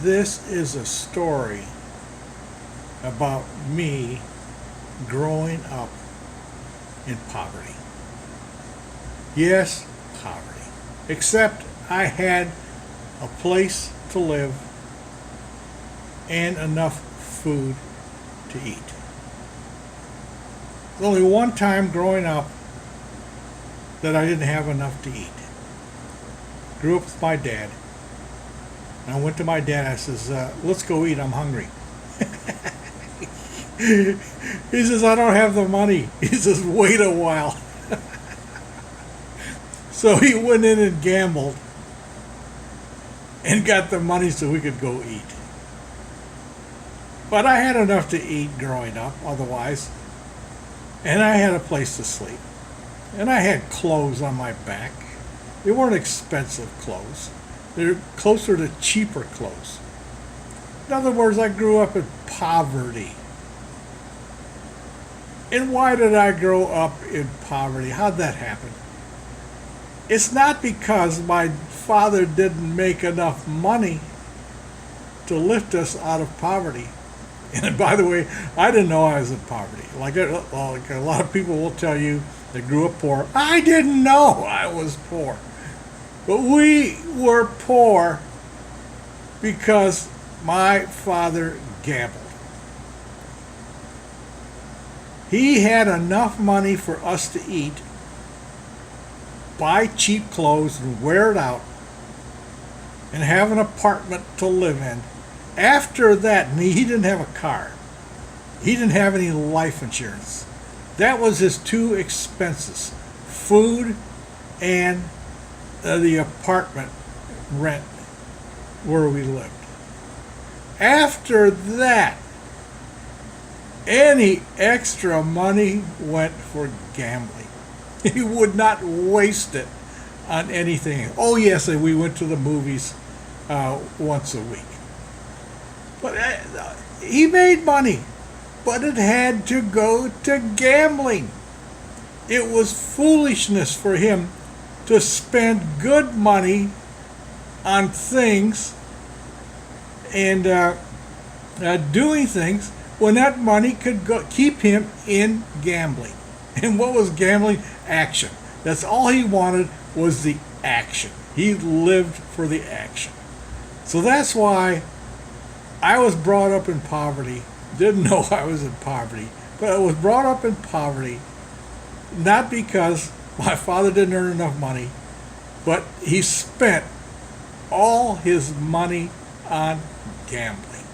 This is a story about me growing up in poverty. Yes, poverty. Except I had a place to live and enough food to eat. There's only one time growing up that I didn't have enough to eat. Grew up with my dad. And I went to my dad and I says, let's go eat, I'm hungry. He says, I don't have the money. He says, wait a while. So he went in and gambled and got the money so we could go eat. But I had enough to eat growing up otherwise. And I had a place to sleep. And I had clothes on my back. They weren't expensive clothes. They're closer to cheaper clothes. In other words, I grew up in poverty. And why did I grow up in poverty? How'd that happen? It's not because my father didn't make enough money to lift us out of poverty. And by the way, I didn't know I was in poverty. Like a lot of people will tell you they grew up poor. I didn't know I was poor. But we were poor because my father gambled. He had enough money for us to eat, buy cheap clothes and wear it out, and have an apartment to live in. After that, and he didn't have a car. He didn't have any life insurance. That was his two expenses: food and the apartment rent where we lived. After that, any extra money went for gambling. He would not waste it on anything. Oh yes, and we went to the movies once a week. But he made money, but it had to go to gambling. It was foolishness for him to spend good money on things and doing things when that money could keep him in gambling. And what was gambling? Action. That's all he wanted, was the action. He lived for the action. So that's why I was brought up in poverty. Didn't know I was in poverty, but I was brought up in poverty not because my father didn't earn enough money, but he spent all his money on gambling.